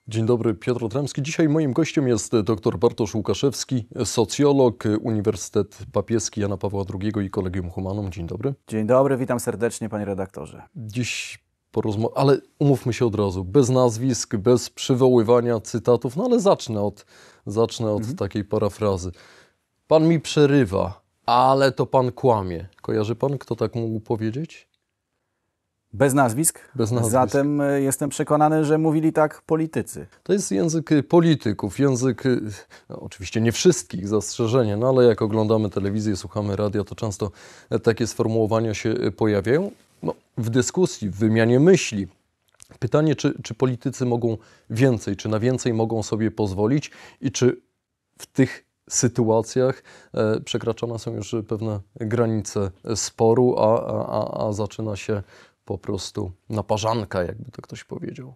Dzień dobry, Piotr Otremski. Dzisiaj moim gościem jest dr Bartosz Łukaszewski, socjolog, Uniwersytet Papieski Jana Pawła II i Collegium Humanum. Dzień dobry. Dzień dobry, witam serdecznie, panie redaktorze. Dziś ale umówmy się od razu, bez nazwisk, bez przywoływania cytatów, ale zacznę od takiej parafrazy. Pan mi przerywa, ale to pan kłamie. Kojarzy pan, kto tak mógł powiedzieć? Bez nazwisk? Bez nazwisk. Zatem jestem przekonany, że mówili tak politycy. To jest język polityków, oczywiście nie wszystkich, zastrzeżenie, ale jak oglądamy telewizję, słuchamy radia, to często takie sformułowania się pojawiają. W dyskusji, w wymianie myśli. Pytanie, czy politycy mogą więcej, czy na więcej mogą sobie pozwolić i czy w tych sytuacjach przekraczane są już pewne granice sporu, a zaczyna się po prostu naparzanka, jakby to ktoś powiedział.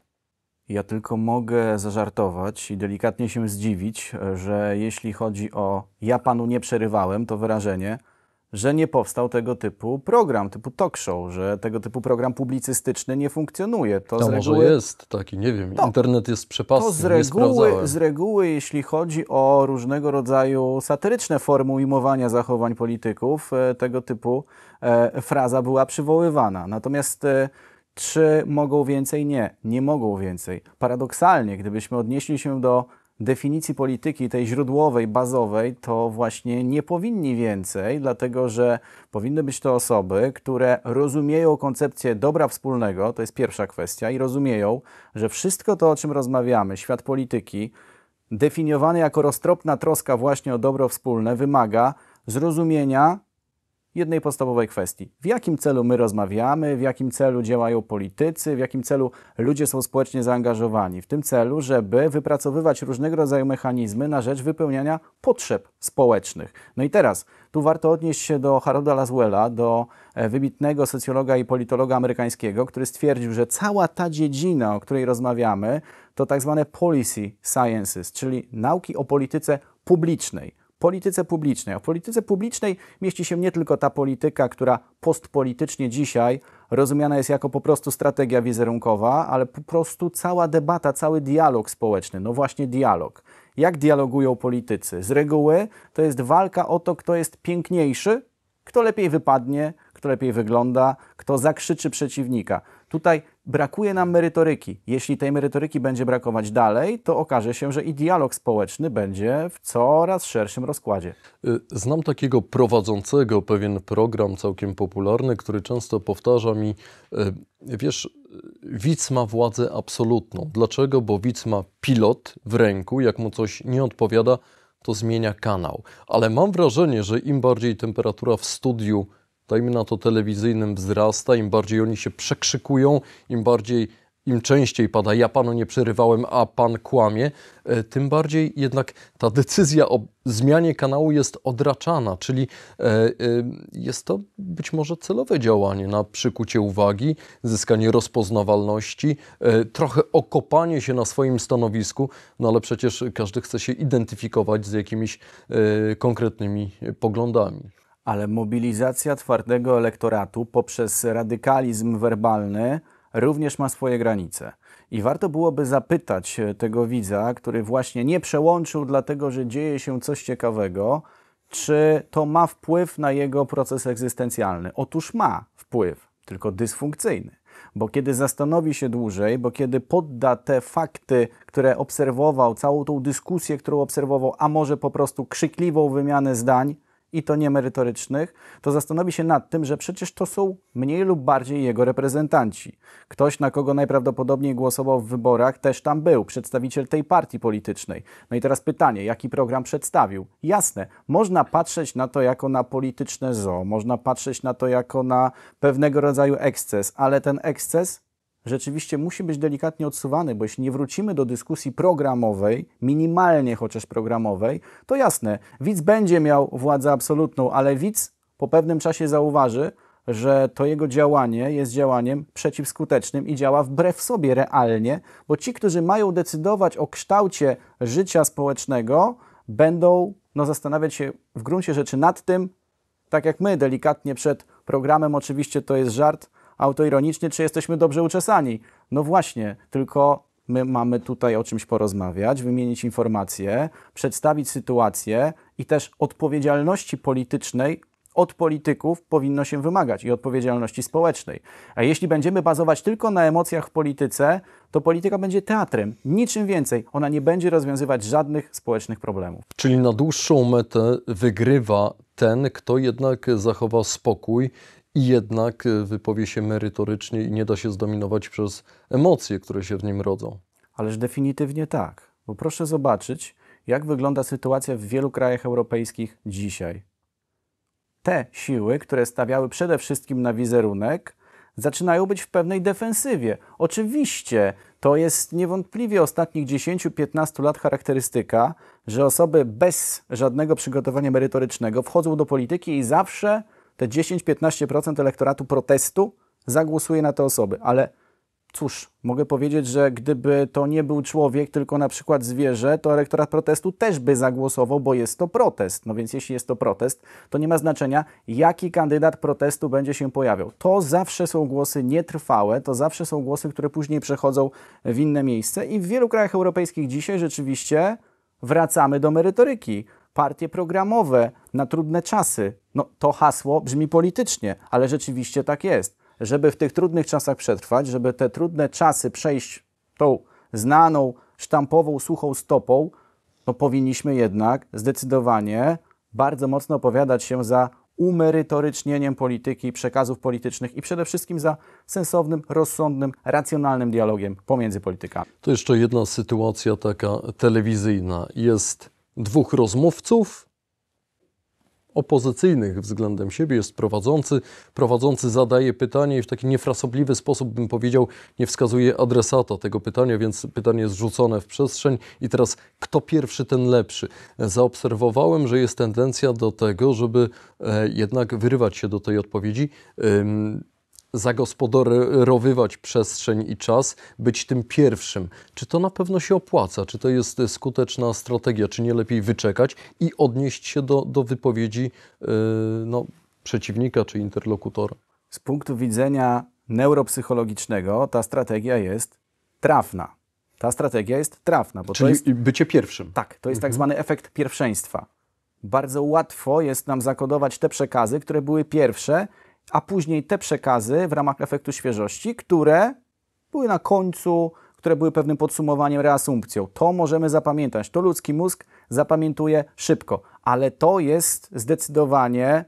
Ja tylko mogę zażartować i delikatnie się zdziwić, że jeśli chodzi o "ja panu nie przerywałem", to wyrażenie, że nie powstał tego typu program, typu talk show, że tego typu program publicystyczny nie funkcjonuje. To z reguły, może jest taki, nie wiem, internet jest przepastny, nie sprawdzałem. Z reguły, jeśli chodzi o różnego rodzaju satyryczne formy ujmowania zachowań polityków, tego typu fraza była przywoływana. Natomiast czy mogą więcej? Nie mogą więcej. Paradoksalnie, gdybyśmy odnieśli się do definicji polityki, tej źródłowej, bazowej, to właśnie nie powinni więcej, dlatego że powinny być to osoby, które rozumieją koncepcję dobra wspólnego, to jest pierwsza kwestia, i rozumieją, że wszystko to, o czym rozmawiamy, świat polityki, definiowany jako roztropna troska właśnie o dobro wspólne, wymaga zrozumienia jednej podstawowej kwestii. W jakim celu my rozmawiamy, w jakim celu działają politycy, w jakim celu ludzie są społecznie zaangażowani. W tym celu, żeby wypracowywać różnego rodzaju mechanizmy na rzecz wypełniania potrzeb społecznych. No i teraz, tu warto odnieść się do Harolda Laswella, do wybitnego socjologa i politologa amerykańskiego, który stwierdził, że cała ta dziedzina, o której rozmawiamy, to tak zwane policy sciences, czyli nauki o polityce publicznej. Polityce publicznej. A w polityce publicznej mieści się nie tylko ta polityka, która postpolitycznie dzisiaj rozumiana jest jako po prostu strategia wizerunkowa, ale po prostu cała debata, cały dialog społeczny. No właśnie dialog. Jak dialogują politycy? Z reguły to jest walka o to, kto jest piękniejszy, kto lepiej wypadnie, kto lepiej wygląda, kto zakrzyczy przeciwnika. Tutaj brakuje nam merytoryki. Jeśli tej merytoryki będzie brakować dalej, to okaże się, że i dialog społeczny będzie w coraz szerszym rozkładzie. Znam takiego prowadzącego pewien program całkiem popularny, który często powtarza mi, wiesz, widz ma władzę absolutną. Dlaczego? Bo widz ma pilot w ręku, jak mu coś nie odpowiada, to zmienia kanał. Ale mam wrażenie, że im bardziej temperatura w studiu, dajmy na to telewizyjnym, wzrasta, im bardziej oni się przekrzykują, im częściej pada "ja panu nie przerywałem, a pan kłamie", tym bardziej jednak ta decyzja o zmianie kanału jest odraczana, czyli jest to być może celowe działanie na przykucie uwagi, zyskanie rozpoznawalności, trochę okopanie się na swoim stanowisku, ale przecież każdy chce się identyfikować z jakimiś konkretnymi poglądami. Ale mobilizacja twardego elektoratu poprzez radykalizm werbalny również ma swoje granice. I warto byłoby zapytać tego widza, który właśnie nie przełączył dlatego, że dzieje się coś ciekawego, czy to ma wpływ na jego proces egzystencjalny. Otóż ma wpływ, tylko dysfunkcyjny. Bo kiedy zastanowi się dłużej, bo kiedy podda te fakty, które obserwował, całą tą dyskusję, którą obserwował, a może po prostu krzykliwą wymianę zdań, i to niemerytorycznych, to zastanowi się nad tym, że przecież to są mniej lub bardziej jego reprezentanci. Ktoś, na kogo najprawdopodobniej głosował w wyborach, też tam był, przedstawiciel tej partii politycznej. No i teraz pytanie, jaki program przedstawił? Jasne, można patrzeć na to jako na polityczne zoo, można patrzeć na to jako na pewnego rodzaju eksces, ale ten eksces rzeczywiście musi być delikatnie odsuwany, bo jeśli nie wrócimy do dyskusji programowej, minimalnie chociaż programowej, to jasne, widz będzie miał władzę absolutną, ale widz po pewnym czasie zauważy, że to jego działanie jest działaniem przeciwskutecznym i działa wbrew sobie realnie, bo ci, którzy mają decydować o kształcie życia społecznego, będą zastanawiać się w gruncie rzeczy nad tym, tak jak my, delikatnie przed programem, oczywiście to jest żart autoironiczny, czy jesteśmy dobrze uczesani. No właśnie, tylko my mamy tutaj o czymś porozmawiać, wymienić informacje, przedstawić sytuację i też odpowiedzialności politycznej od polityków powinno się wymagać i odpowiedzialności społecznej. A jeśli będziemy bazować tylko na emocjach w polityce, to polityka będzie teatrem, niczym więcej. Ona nie będzie rozwiązywać żadnych społecznych problemów. Czyli na dłuższą metę wygrywa ten, kto jednak zachowa spokój i jednak wypowie się merytorycznie i nie da się zdominować przez emocje, które się w nim rodzą. Ależ definitywnie tak. Bo proszę zobaczyć, jak wygląda sytuacja w wielu krajach europejskich dzisiaj. Te siły, które stawiały przede wszystkim na wizerunek, zaczynają być w pewnej defensywie. Oczywiście to jest niewątpliwie ostatnich 10-15 lat charakterystyka, że osoby bez żadnego przygotowania merytorycznego wchodzą do polityki i zawsze te 10-15% elektoratu protestu zagłosuje na te osoby. Ale cóż, mogę powiedzieć, że gdyby to nie był człowiek, tylko na przykład zwierzę, to elektorat protestu też by zagłosował, bo jest to protest. No więc jeśli jest to protest, to nie ma znaczenia, jaki kandydat protestu będzie się pojawiał. To zawsze są głosy nietrwałe, to zawsze są głosy, które później przechodzą w inne miejsce i w wielu krajach europejskich dzisiaj rzeczywiście wracamy do merytoryki. Partie programowe na trudne czasy. No to hasło brzmi politycznie, ale rzeczywiście tak jest. Żeby w tych trudnych czasach przetrwać, żeby te trudne czasy przejść tą znaną, sztampową, suchą stopą, no powinniśmy jednak zdecydowanie bardzo mocno opowiadać się za umerytorycznieniem polityki, przekazów politycznych i przede wszystkim za sensownym, rozsądnym, racjonalnym dialogiem pomiędzy politykami. To jeszcze jedna sytuacja taka telewizyjna. Jest dwóch rozmówców, opozycyjnych względem siebie, jest prowadzący. Prowadzący zadaje pytanie i w taki niefrasobliwy sposób, bym powiedział, nie wskazuje adresata tego pytania, więc pytanie jest rzucone w przestrzeń. I teraz, kto pierwszy, ten lepszy. Zaobserwowałem, że jest tendencja do tego, żeby jednak wyrywać się do tej odpowiedzi, zagospodarowywać przestrzeń i czas, być tym pierwszym. Czy to na pewno się opłaca? Czy to jest skuteczna strategia? Czy nie lepiej wyczekać i odnieść się do wypowiedzi przeciwnika czy interlokutora? Z punktu widzenia neuropsychologicznego ta strategia jest trafna. Ta strategia jest trafna. Bo czyli to jest, bycie pierwszym. tak, to jest tak zwany efekt pierwszeństwa. Bardzo łatwo jest nam zakodować te przekazy, które były pierwsze, a później te przekazy w ramach efektu świeżości, które były na końcu, które były pewnym podsumowaniem, reasumpcją. To możemy zapamiętać. To ludzki mózg zapamiętuje szybko, ale to jest zdecydowanie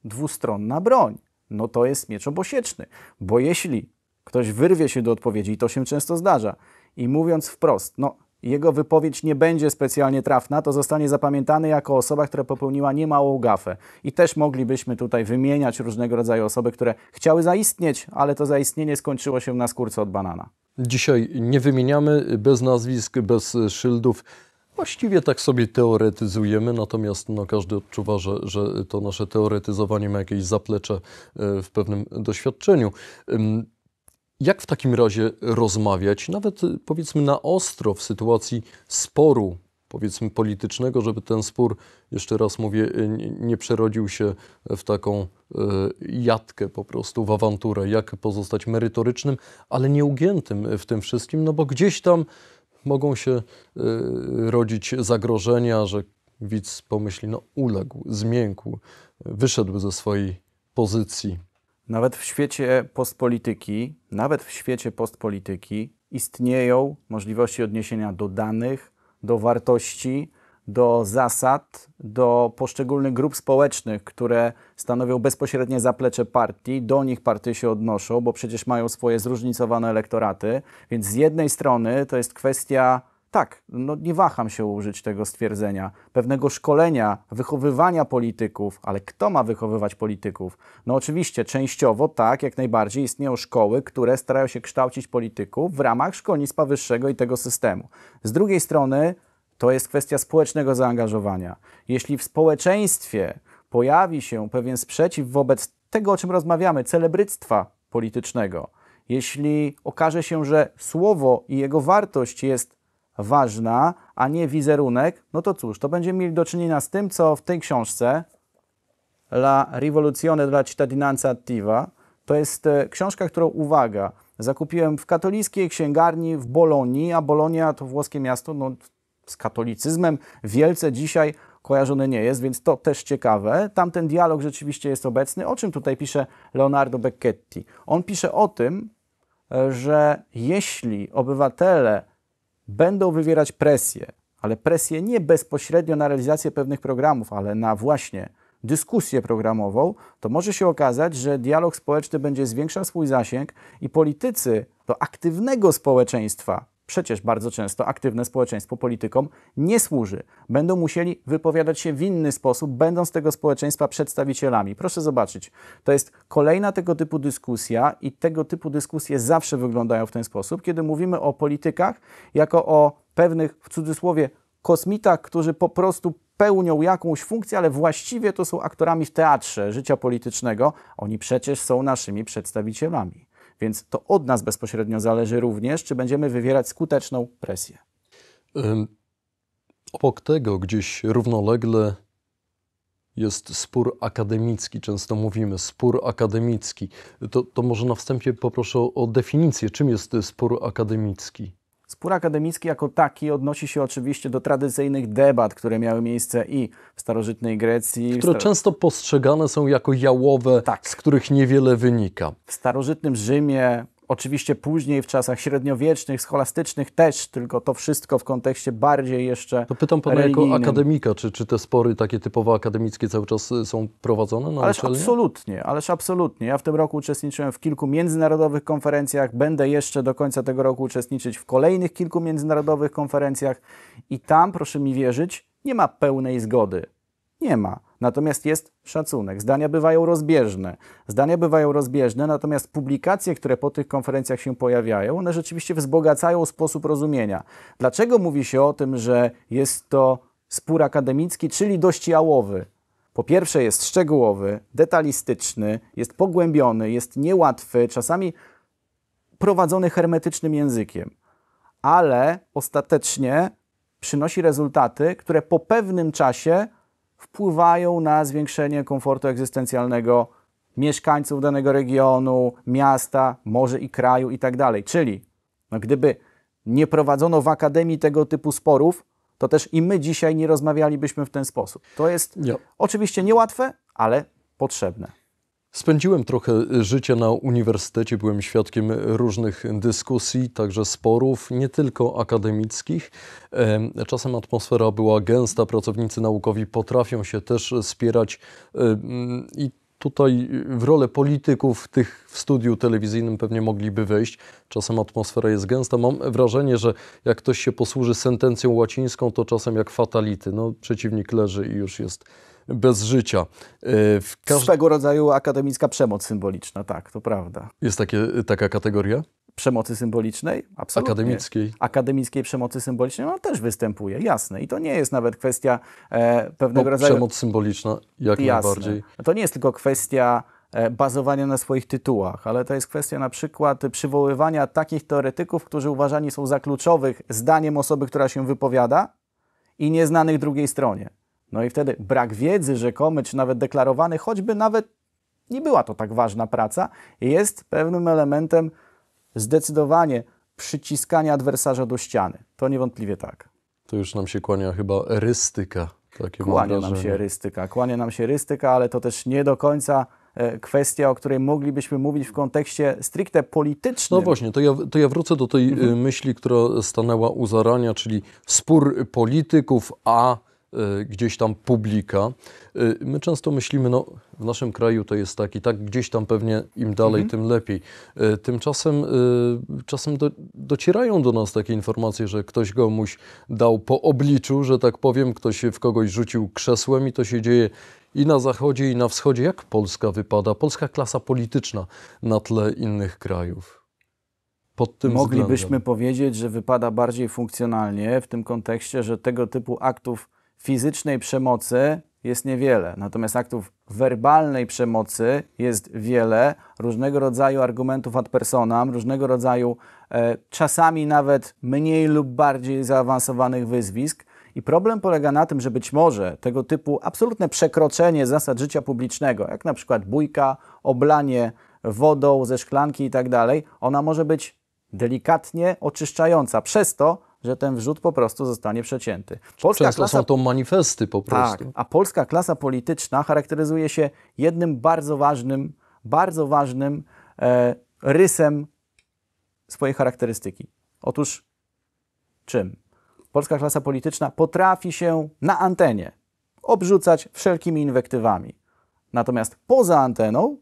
dwustronna broń. No to jest miecz obosieczny, bo jeśli ktoś wyrwie się do odpowiedzi, i to się często zdarza, i mówiąc wprost, jego wypowiedź nie będzie specjalnie trafna, to zostanie zapamiętany jako osoba, która popełniła niemałą gafę. I też moglibyśmy tutaj wymieniać różnego rodzaju osoby, które chciały zaistnieć, ale to zaistnienie skończyło się na skórce od banana. Dzisiaj nie wymieniamy, bez nazwisk, bez szyldów. Właściwie tak sobie teoretyzujemy, natomiast każdy odczuwa, że to nasze teoretyzowanie ma jakieś zaplecze w pewnym doświadczeniu. Jak w takim razie rozmawiać, nawet powiedzmy na ostro, w sytuacji sporu, powiedzmy politycznego, żeby ten spór, jeszcze raz mówię, nie przerodził się w taką jatkę po prostu, w awanturę, jak pozostać merytorycznym, ale nieugiętym w tym wszystkim, bo gdzieś tam mogą się rodzić zagrożenia, że widz pomyśli, uległ, zmiękł, wyszedł ze swojej pozycji. Nawet w świecie postpolityki istnieją możliwości odniesienia do danych, do wartości, do zasad, do poszczególnych grup społecznych, które stanowią bezpośrednie zaplecze partii. Do nich partie się odnoszą, bo przecież mają swoje zróżnicowane elektoraty. Więc z jednej strony to jest kwestia, nie waham się użyć tego stwierdzenia, pewnego szkolenia, wychowywania polityków, ale kto ma wychowywać polityków? Oczywiście częściowo tak, jak najbardziej istnieją szkoły, które starają się kształcić polityków w ramach szkolnictwa wyższego i tego systemu. Z drugiej strony to jest kwestia społecznego zaangażowania. Jeśli w społeczeństwie pojawi się pewien sprzeciw wobec tego, o czym rozmawiamy, celebryctwa politycznego, jeśli okaże się, że słowo i jego wartość jest ważna, a nie wizerunek, to cóż, to będziemy mieli do czynienia z tym, co w tej książce La rivoluzione della cittadinanza attiva. To jest książka, którą, uwaga, zakupiłem w katolickiej księgarni w Bolonii, a Bolonia to włoskie miasto, no, z katolicyzmem wielce dzisiaj kojarzone nie jest, więc to też ciekawe. Tamten dialog rzeczywiście jest obecny. O czym tutaj pisze Leonardo Becchetti? On pisze o tym, że jeśli obywatele będą wywierać presję, ale presję nie bezpośrednio na realizację pewnych programów, ale na właśnie dyskusję programową, to może się okazać, że dialog społeczny będzie zwiększał swój zasięg i politycy do aktywnego społeczeństwa, przecież bardzo często aktywne społeczeństwo politykom nie służy. Będą musieli wypowiadać się w inny sposób, będąc tego społeczeństwa przedstawicielami. Proszę zobaczyć, to jest kolejna tego typu dyskusja i tego typu dyskusje zawsze wyglądają w ten sposób, kiedy mówimy o politykach jako o pewnych, w cudzysłowie, kosmitach, którzy po prostu pełnią jakąś funkcję, ale właściwie to są aktorami w teatrze życia politycznego. Oni przecież są naszymi przedstawicielami. Więc to od nas bezpośrednio zależy również, czy będziemy wywierać skuteczną presję. Obok tego gdzieś równolegle jest spór akademicki. Często mówimy spór akademicki. To może na wstępie poproszę o definicję. Czym jest spór akademicki? Spór akademicki jako taki odnosi się oczywiście do tradycyjnych debat, które miały miejsce i w starożytnej Grecji. Które często postrzegane są jako jałowe, tak, z których niewiele wynika. W starożytnym Rzymie, oczywiście później w czasach średniowiecznych, scholastycznych też, tylko to wszystko w kontekście bardziej jeszcze To pytam pana religijnym. jako akademika, czy te spory takie typowo akademickie cały czas są prowadzone na uczelniach? Ależ absolutnie. Ja w tym roku uczestniczyłem w kilku międzynarodowych konferencjach, będę jeszcze do końca tego roku uczestniczyć w kolejnych kilku międzynarodowych konferencjach i tam, proszę mi wierzyć, nie ma pełnej zgody. Nie ma. Natomiast jest szacunek. Zdania bywają rozbieżne, natomiast publikacje, które po tych konferencjach się pojawiają, one rzeczywiście wzbogacają sposób rozumienia. Dlaczego mówi się o tym, że jest to spór akademicki, czyli dość jałowy? Po pierwsze jest szczegółowy, detalistyczny, jest pogłębiony, jest niełatwy, czasami prowadzony hermetycznym językiem, ale ostatecznie przynosi rezultaty, które po pewnym czasie wpływają na zwiększenie komfortu egzystencjalnego mieszkańców danego regionu, miasta, może i kraju i tak dalej. Czyli gdyby nie prowadzono w akademii tego typu sporów, to też i my dzisiaj nie rozmawialibyśmy w ten sposób. To jest oczywiście niełatwe, ale potrzebne. Spędziłem trochę życia na uniwersytecie, byłem świadkiem różnych dyskusji, także sporów, nie tylko akademickich. Czasem atmosfera była gęsta, pracownicy naukowi potrafią się też spierać i tutaj w rolę polityków tych w studiu telewizyjnym pewnie mogliby wejść. Czasem atmosfera jest gęsta. Mam wrażenie, że jak ktoś się posłuży sentencją łacińską, to czasem jak fatality. No, przeciwnik leży i już jest bez życia. Swego rodzaju akademicka przemoc symboliczna, tak, to prawda. Jest taka kategoria? Przemocy symbolicznej? Absolutnie. Akademickiej przemocy symbolicznej, ona też występuje, jasne. I to nie jest nawet kwestia pewnego rodzaju... Przemoc symboliczna, jak najbardziej. To nie jest tylko kwestia bazowania na swoich tytułach, ale to jest kwestia na przykład przywoływania takich teoretyków, którzy uważani są za kluczowych zdaniem osoby, która się wypowiada i nieznanych drugiej stronie. No i wtedy brak wiedzy rzekomy, czy nawet deklarowany, choćby nawet nie była to tak ważna praca, jest pewnym elementem zdecydowanie przyciskania adwersarza do ściany. To niewątpliwie tak. To już nam się kłania chyba erystyka. Kłania nam się erystyka, ale to też nie do końca kwestia, o której moglibyśmy mówić w kontekście stricte politycznym. No właśnie, to ja wrócę do tej myśli, która stanęła u zarania, czyli spór polityków, a gdzieś tam publika. My często myślimy, no w naszym kraju to jest tak i tak, gdzieś tam pewnie im dalej, tym lepiej. Tymczasem czasem docierają do nas takie informacje, że ktoś komuś dał po obliczu, że tak powiem, ktoś w kogoś rzucił krzesłem i to się dzieje i na zachodzie, i na wschodzie. Jak Polska wypada? Polska klasa polityczna na tle innych krajów. Pod tym Moglibyśmy powiedzieć, że wypada bardziej funkcjonalnie w tym kontekście, że tego typu aktów fizycznej przemocy jest niewiele, natomiast aktów werbalnej przemocy jest wiele, różnego rodzaju argumentów ad personam, różnego rodzaju czasami nawet mniej lub bardziej zaawansowanych wyzwisk I problem polega na tym, że być może tego typu absolutne przekroczenie zasad życia publicznego, jak na przykład bójka, oblanie wodą ze szklanki i tak dalej, ona może być delikatnie oczyszczająca przez to, że ten wrzód po prostu zostanie przecięty. Często są to manifesty po prostu. Tak, a polska klasa polityczna charakteryzuje się jednym bardzo ważnym rysem swojej charakterystyki. Otóż czym? Polska klasa polityczna potrafi się na antenie obrzucać wszelkimi inwektywami. Natomiast poza anteną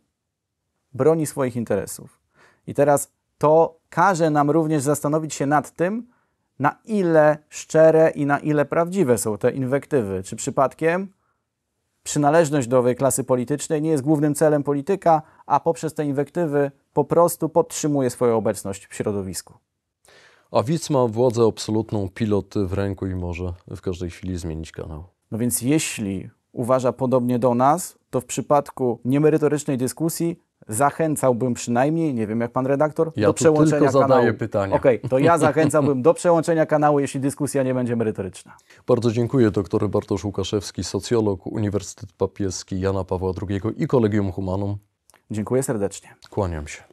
broni swoich interesów. I teraz to każe nam również zastanowić się nad tym, na ile szczere i na ile prawdziwe są te inwektywy. Czy przypadkiem przynależność do owej klasy politycznej nie jest głównym celem polityka, a poprzez te inwektywy po prostu podtrzymuje swoją obecność w środowisku. A widz ma władzę absolutną, pilot w ręku i może w każdej chwili zmienić kanał. No więc jeśli uważa podobnie do nas, to w przypadku niemerytorycznej dyskusji zachęcałbym przynajmniej, nie wiem jak pan redaktor, ja do przełączenia tylko kanału. zadaję pytania. Okej, to ja zachęcałbym do przełączenia kanału, jeśli dyskusja nie będzie merytoryczna. Bardzo dziękuję. Dr Bartosz Łukaszewski, socjolog, Uniwersytet Papieski Jana Pawła II i Collegium Humanum. Dziękuję serdecznie. Kłaniam się.